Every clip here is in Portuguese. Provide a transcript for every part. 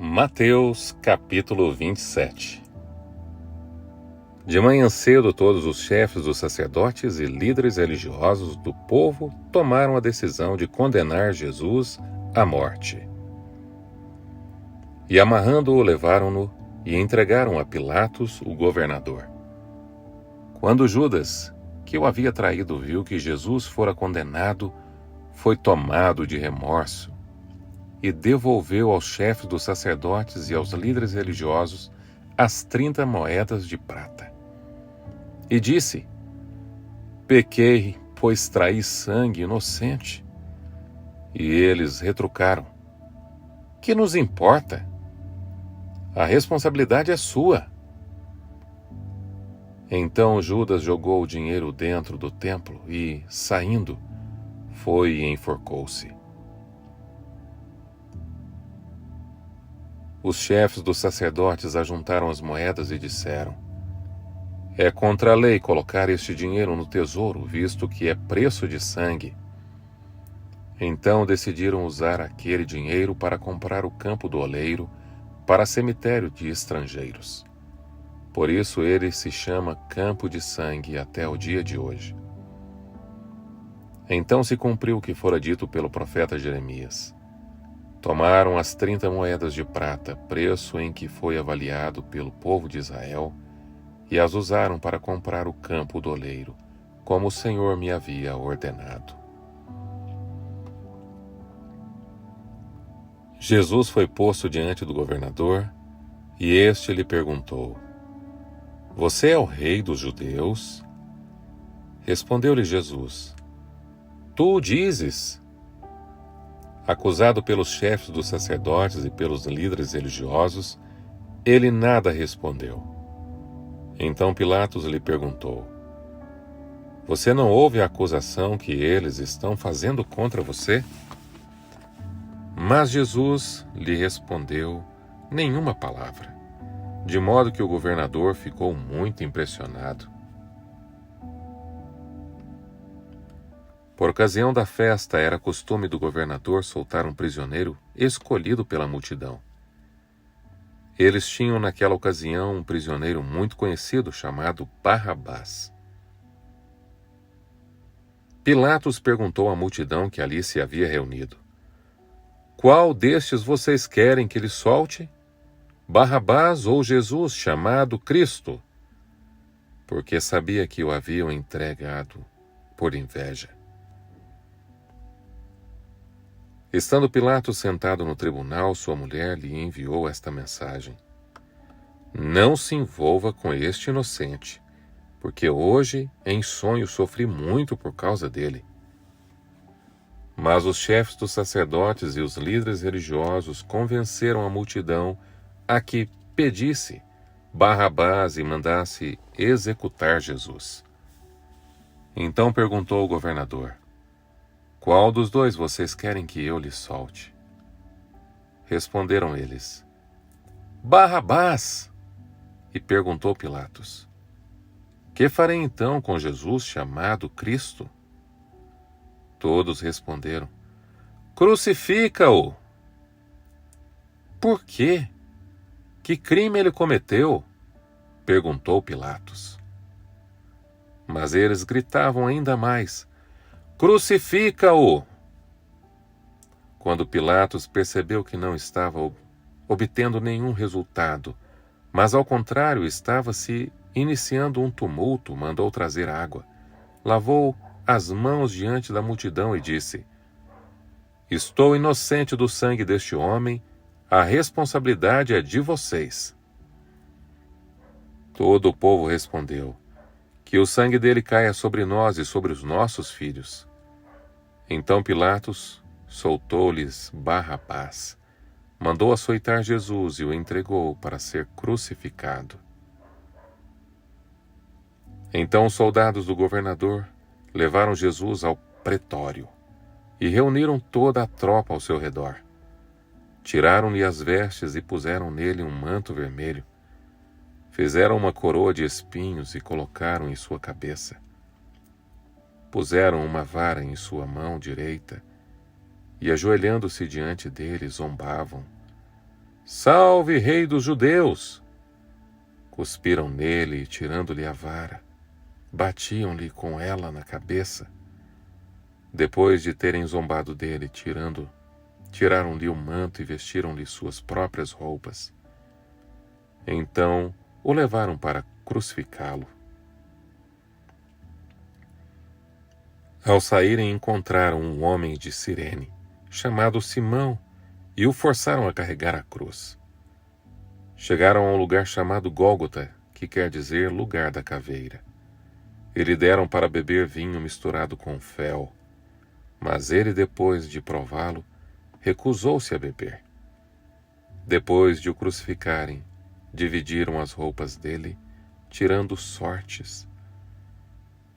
Mateus capítulo 27. De manhã cedo, todos os chefes dos sacerdotes e líderes religiosos do povo tomaram a decisão de condenar Jesus à morte. E amarrando-o, levaram-no e entregaram a Pilatos, o governador. Quando Judas, que o havia traído, viu que Jesus fora condenado, foi tomado de remorso e devolveu aos chefes dos sacerdotes e aos líderes religiosos as 30 moedas de prata. E disse: pequei, pois traí sangue inocente. E eles retrucaram: que nos importa? A responsabilidade é sua. Então Judas jogou o dinheiro dentro do templo e, saindo, foi e enforcou-se. Os chefes dos sacerdotes ajuntaram as moedas e disseram: é contra a lei colocar este dinheiro no tesouro, visto que é preço de sangue. Então decidiram usar aquele dinheiro para comprar o campo do oleiro para cemitério de estrangeiros. Por isso ele se chama Campo de Sangue até o dia de hoje. Então se cumpriu o que fora dito pelo profeta Jeremias. Tomaram as 30 moedas de prata, preço em que foi avaliado pelo povo de Israel, e as usaram para comprar o campo do oleiro, como o Senhor me havia ordenado. Jesus foi posto diante do governador, e este lhe perguntou: você é o rei dos judeus? Respondeu-lhe Jesus: tu o dizes. Acusado pelos chefes dos sacerdotes e pelos líderes religiosos, ele nada respondeu. Então Pilatos lhe perguntou: você não ouve a acusação que eles estão fazendo contra você? Mas Jesus lhe respondeu nenhuma palavra, de modo que o governador ficou muito impressionado. Por ocasião da festa, era costume do governador soltar um prisioneiro escolhido pela multidão. Eles tinham naquela ocasião um prisioneiro muito conhecido chamado Barrabás. Pilatos perguntou à multidão que ali se havia reunido: qual destes vocês querem que lhe solte? Barrabás ou Jesus, chamado Cristo? Porque sabia que o haviam entregado por inveja. Estando Pilatos sentado no tribunal, sua mulher lhe enviou esta mensagem: não se envolva com este inocente, porque hoje em sonho sofri muito por causa dele. Mas os chefes dos sacerdotes e os líderes religiosos convenceram a multidão a que pedisse Barrabás e mandasse executar Jesus. Então perguntou o governador: qual dos dois vocês querem que eu lhe solte? Responderam eles: Barrabás! E perguntou Pilatos: que farei então com Jesus chamado Cristo? Todos responderam: crucifica-o! Por quê? Que crime ele cometeu? Perguntou Pilatos. Mas eles gritavam ainda mais: crucifica-o! Quando Pilatos percebeu que não estava obtendo nenhum resultado, mas ao contrário estava se iniciando um tumulto, mandou trazer água, lavou as mãos diante da multidão e disse: estou inocente do sangue deste homem, a responsabilidade é de vocês. Todo o povo respondeu: que o sangue dele caia sobre nós e sobre os nossos filhos. Então Pilatos soltou-lhes Barrabás, mandou açoitar Jesus e o entregou para ser crucificado. Então os soldados do governador levaram Jesus ao pretório e reuniram toda a tropa ao seu redor. Tiraram-lhe as vestes e puseram nele um manto vermelho. Fizeram uma coroa de espinhos e colocaram em sua cabeça. Puseram uma vara em sua mão direita e, ajoelhando-se diante dele, zombavam: Salve, Rei dos Judeus! Cuspiram nele e, tirando-lhe a vara, batiam-lhe com ela na cabeça. Depois de terem zombado dele, tiraram-lhe o manto e vestiram-lhe suas próprias roupas. Então o levaram para crucificá-lo. Ao saírem, encontraram um homem de Cirene, chamado Simão, e o forçaram a carregar a cruz. Chegaram a um lugar chamado Gólgota, que quer dizer lugar da caveira. E lhe deram para beber vinho misturado com fel. Mas ele, depois de prová-lo, recusou-se a beber. Depois de o crucificarem, dividiram as roupas dele, tirando sortes.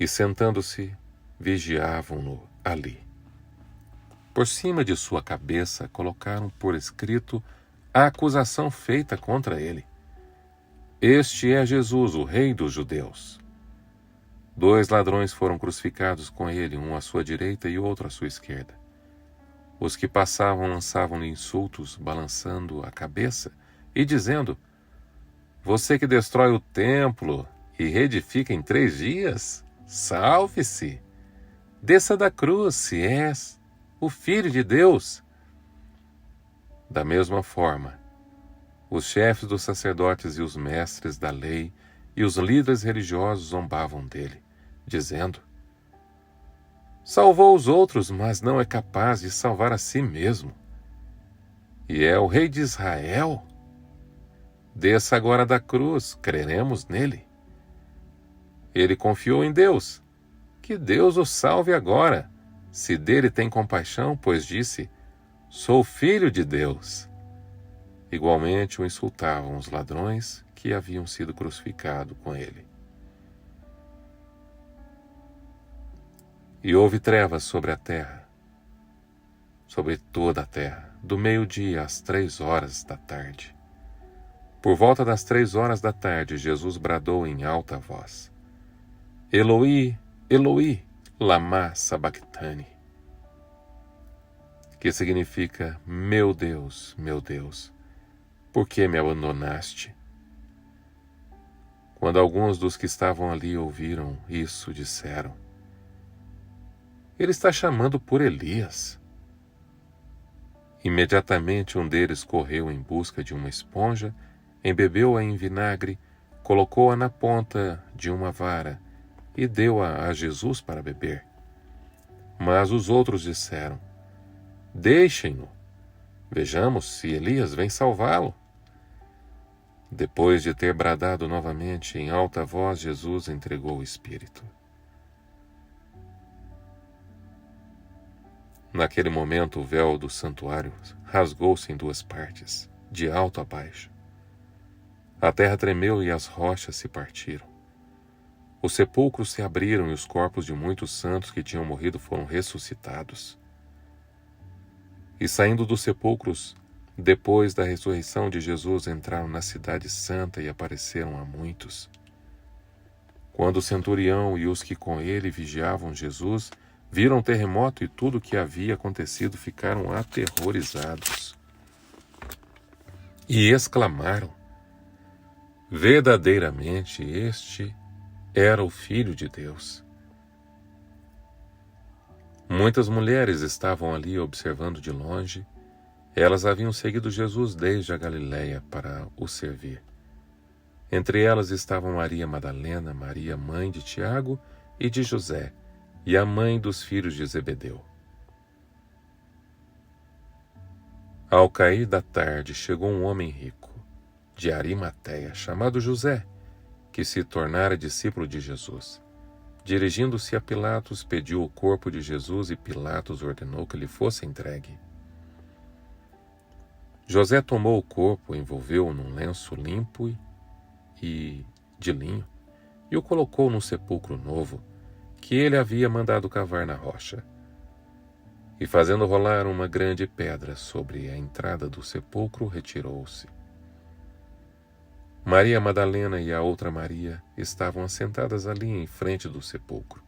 E sentando-se, vigiavam-no ali. Por cima de sua cabeça colocaram por escrito a acusação feita contra ele. Este é Jesus, o Rei dos Judeus. 2 ladrões foram crucificados com ele, um à sua direita e outro à sua esquerda. Os que passavam lançavam-lhe insultos, balançando a cabeça e dizendo: Você que destrói o templo e reedifica em 3 dias, salve-se! Desça da cruz, se és o Filho de Deus. Da mesma forma, os chefes dos sacerdotes e os mestres da lei e os líderes religiosos zombavam dele, dizendo: Salvou os outros, mas não é capaz de salvar a si mesmo. E é o Rei de Israel? Desça agora da cruz, creremos nele. Ele confiou em Deus. Que Deus o salve agora, se dele tem compaixão, pois disse: Sou filho de Deus. Igualmente o insultavam os ladrões que haviam sido crucificados com ele. E houve trevas sobre a terra, sobre toda a terra, do meio-dia às 3 horas da tarde. Por volta das 3 horas da tarde, Jesus bradou em alta voz: Eloi, Eloi, lama sabachthani, que significa: meu Deus, por que me abandonaste? Quando alguns dos que estavam ali ouviram isso, disseram: Ele está chamando por Elias. Imediatamente um deles correu em busca de uma esponja, embebeu-a em vinagre, colocou-a na ponta de uma vara e deu-a a Jesus para beber. Mas os outros disseram: Deixem-no. Vejamos se Elias vem salvá-lo. Depois de ter bradado novamente em alta voz, Jesus entregou o Espírito. Naquele momento, o véu do santuário rasgou-se em 2 partes, de alto a baixo. A terra tremeu e as rochas se partiram. Os sepulcros se abriram e os corpos de muitos santos que tinham morrido foram ressuscitados. E saindo dos sepulcros, depois da ressurreição de Jesus, entraram na cidade santa e apareceram a muitos. Quando o centurião e os que com ele vigiavam Jesus viram o terremoto e tudo o que havia acontecido, ficaram aterrorizados. E exclamaram: Verdadeiramente este era o Filho de Deus. Muitas mulheres estavam ali observando de longe. Elas haviam seguido Jesus desde a Galiléia para o servir. Entre elas estavam Maria Madalena, Maria, mãe de Tiago e de José, e a mãe dos filhos de Zebedeu. Ao cair da tarde, chegou um homem rico, de Arimateia, chamado José, que se tornara discípulo de Jesus. Dirigindo-se a Pilatos, pediu o corpo de Jesus e Pilatos ordenou que lhe fosse entregue. José tomou o corpo, envolveu-o num lenço limpo e de linho e o colocou num sepulcro novo que ele havia mandado cavar na rocha. E fazendo rolar uma grande pedra sobre a entrada do sepulcro, retirou-se. Maria Madalena e a outra Maria estavam assentadas ali em frente do sepulcro.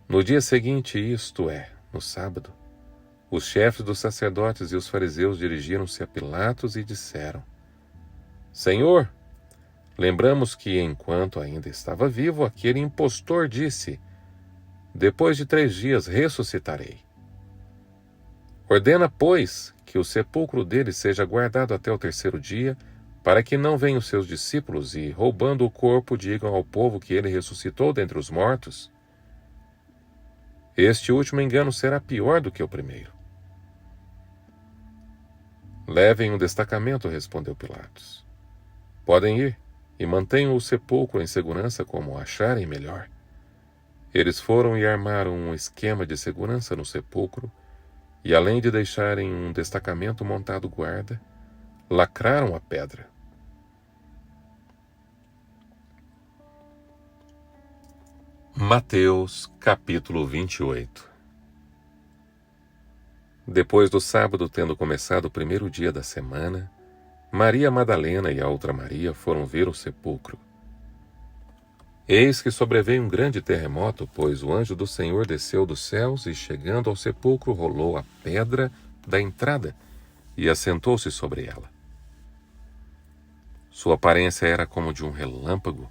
No dia seguinte, isto é, no sábado, Os chefes dos sacerdotes e os fariseus dirigiram-se a Pilatos e disseram: Senhor, lembramos que, enquanto ainda estava vivo, aquele impostor disse: Depois de 3 dias ressuscitarei. Ordena, pois, que o sepulcro dele seja guardado até o 3º dia, para que não venham seus discípulos e, roubando o corpo, digam ao povo que ele ressuscitou dentre os mortos. Este último engano será pior do que o primeiro. Levem um destacamento, respondeu Pilatos. Podem ir e mantenham o sepulcro em segurança como acharem melhor. Eles foram e armaram um esquema de segurança no sepulcro e, além de deixarem um destacamento montado guarda, lacraram a pedra. Mateus, capítulo 28. Depois do sábado, tendo começado o 1º dia da semana, Maria Madalena e a outra Maria foram ver o sepulcro. Eis que sobreveio um grande terremoto, pois o anjo do Senhor desceu dos céus e, chegando ao sepulcro, rolou a pedra da entrada e assentou-se sobre ela. Sua aparência era como de um relâmpago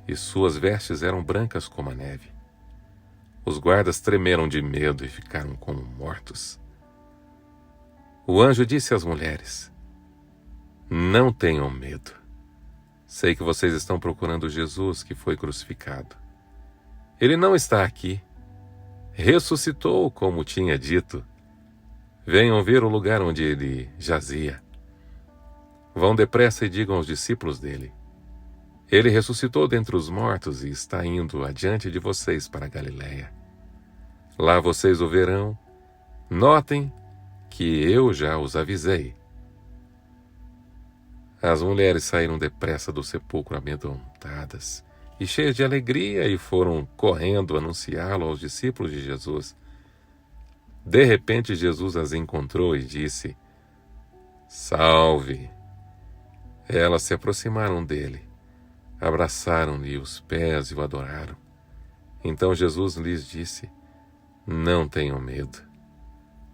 e suas vestes eram brancas como a neve. Os guardas tremeram de medo e ficaram como mortos. O anjo disse às mulheres: Não tenham medo. Sei que vocês estão procurando Jesus que foi crucificado. Ele não está aqui. Ressuscitou, como tinha dito. Venham ver o lugar onde ele jazia. Vão depressa e digam aos discípulos dele: Ele ressuscitou dentre os mortos e está indo adiante de vocês para a Galiléia. Lá vocês o verão. Notem que eu já os avisei. As mulheres saíram depressa do sepulcro amedrontadas e cheias de alegria e foram correndo anunciá-lo aos discípulos de Jesus. De repente Jesus as encontrou e disse: Salve! Elas se aproximaram dele, abraçaram-lhe os pés e o adoraram. Então Jesus lhes disse: Não tenham medo.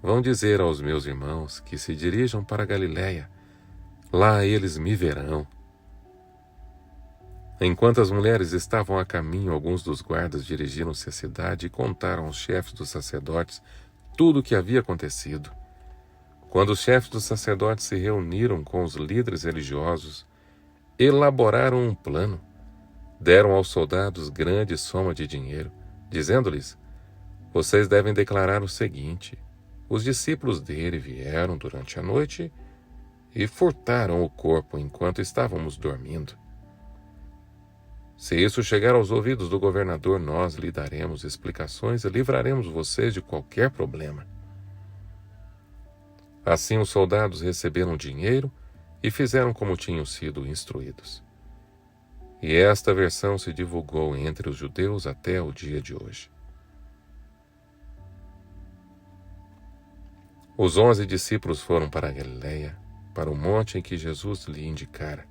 Vão dizer aos meus irmãos que se dirijam para a Galiléia. Lá eles me verão. Enquanto as mulheres estavam a caminho, alguns dos guardas dirigiram-se à cidade e contaram aos chefes dos sacerdotes tudo o que havia acontecido. Quando os chefes dos sacerdotes se reuniram com os líderes religiosos, elaboraram um plano. Deram aos soldados grande soma de dinheiro, dizendo-lhes: Vocês devem declarar o seguinte: os discípulos dele vieram durante a noite e furtaram o corpo enquanto estávamos dormindo. Se isso chegar aos ouvidos do governador, nós lhe daremos explicações e livraremos vocês de qualquer problema. Assim os soldados receberam dinheiro e fizeram como tinham sido instruídos. E esta versão se divulgou entre os judeus até o dia de hoje. Os 11 discípulos foram para a Galiléia, para o monte em que Jesus lhe indicara.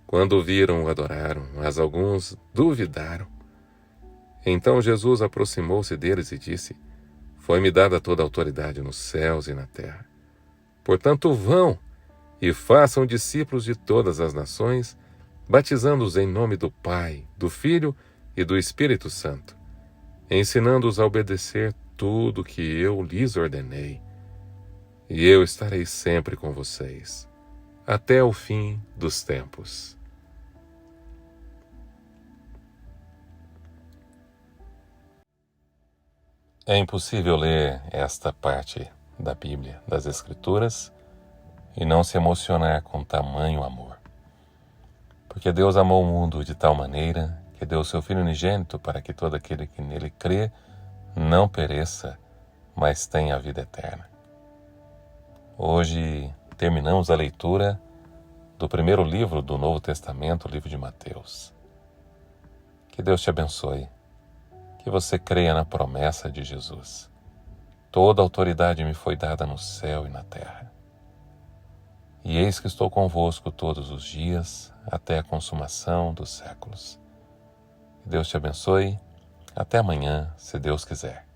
Quando o viram, o adoraram, mas alguns duvidaram. Então Jesus aproximou-se deles e disse: Foi-me dada toda a autoridade nos céus e na terra. Portanto, vão e façam discípulos de todas as nações, batizando-os em nome do Pai, do Filho e do Espírito Santo, ensinando-os a obedecer tudo que eu lhes ordenei. E eu estarei sempre com vocês, até o fim dos tempos. É impossível ler esta parte da Bíblia, das Escrituras, e não se emocionar com tamanho amor. Porque Deus amou o mundo de tal maneira que deu o seu Filho unigênito para que todo aquele que nele crê não pereça, mas tenha a vida eterna. Hoje terminamos a leitura do primeiro livro do Novo Testamento, o livro de Mateus. Que Deus te abençoe, que você creia na promessa de Jesus. Toda autoridade me foi dada no céu e na terra. E eis que estou convosco todos os dias, até a consumação dos séculos. Que Deus te abençoe. Até amanhã, se Deus quiser.